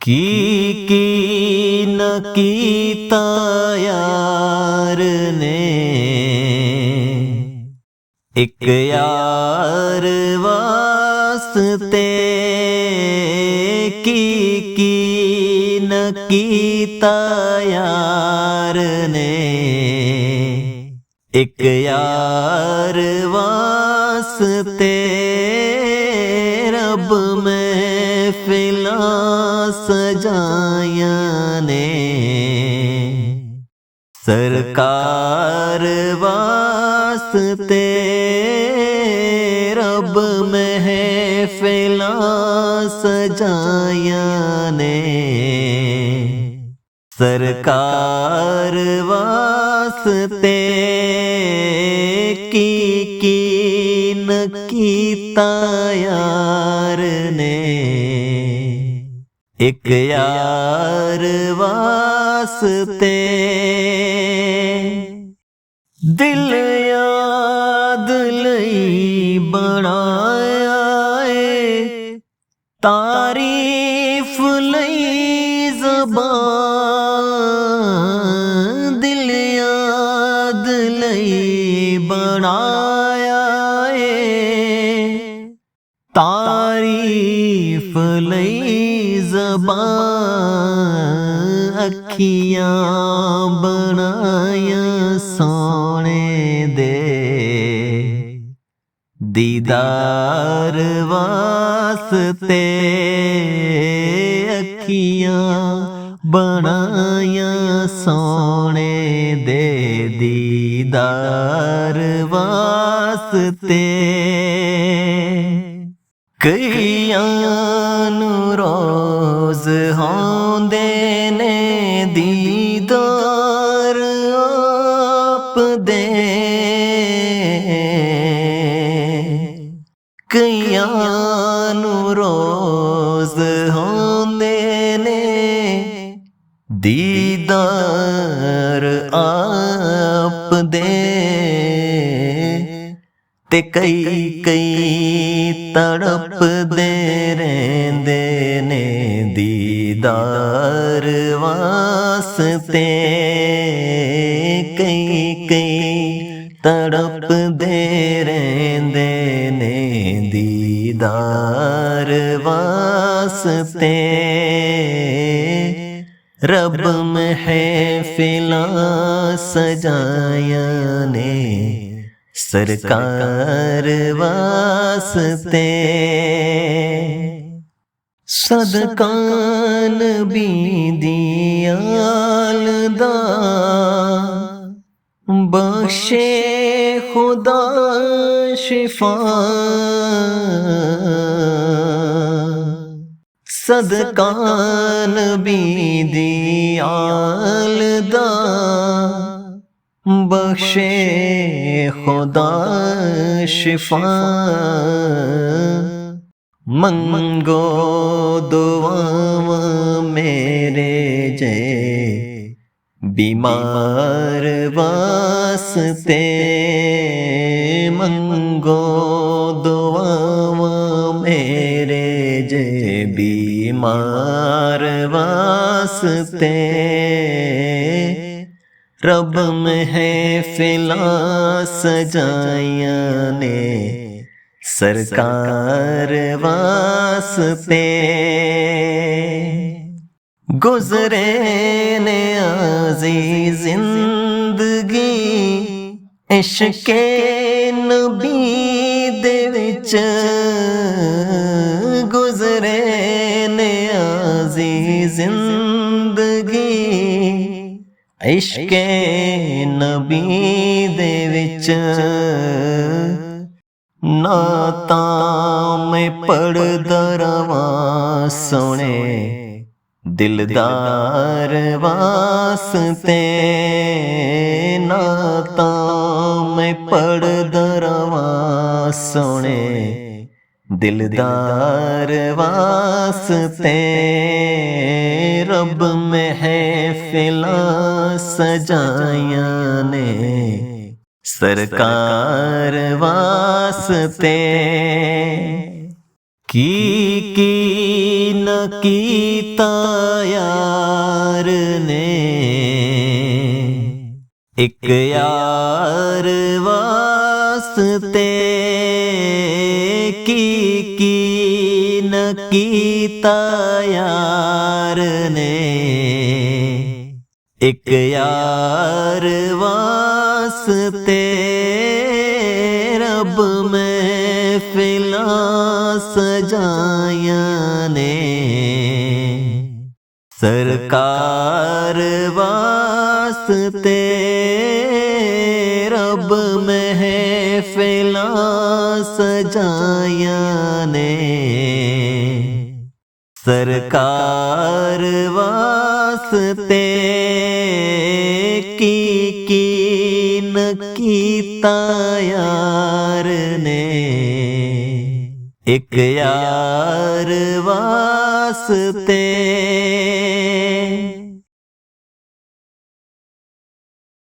की न कीता यार ने, एक यार वास्ते की न कीता यार ने, एक यार वास्ते रब महफिलां सजाया ने, सरकार वास्ते रब महफिलां सजाया ने, सरकार वास्ते की न कीता यार ने, एक यार वास्ते दिल याद लई बनाया है, तारीफ लई ज़बान, दिल याद लई बनाया है, तारीफ लई ज़बान, अखियां बनाया सोने दे, दीदार वास्ते अखियां बनाया सोने दे, दीदार वास्ते कईयां नू रोज होंदे ने दीदार आप दे, कईयां नू रोज होंदे ने दीदार आप दे, ते कई तड़प दे रहंदे ने दीदार वास्ते, कई तड़प दे रहंदे ने दीदार वास्ते, रब महफिलां सजाया ने, सरकार वास्ते सदका नबी दी आल दा, बख्शे खुदा शिफा, सदका नबी दी आल दा, बख्शे खुदा शिफा, मंगो दुआवां मेरे जे बीमार वास्ते, मंगो दुआवां मेरे जे बीमार वास्ते, रब महफिलां सजाया ने, सरकार वास्ते गुजरे ने अज़ीज़ जिंदगी इश्क़े नबी दे विच, गुजरे ने अज़ीज़ जिंदगी इश्क़े नबी दे विच, नातां मैं पढ़दा रवां सोने दिलदार वास्ते, नातां मैं पढ़दा रवां सोने दिलदार वास्ते, रब महफिलां सजाया ने, सरकार वास्ते की न कीता यार ने, एक यार वास्ते की न कीता यार ने, एक यार वास्ते रब महफिलां सजाया ने, सरकार वास्ते रब महफिलां सजाया ने, सरकार वास्ते की न कीता यार ने, एक यार वास्ते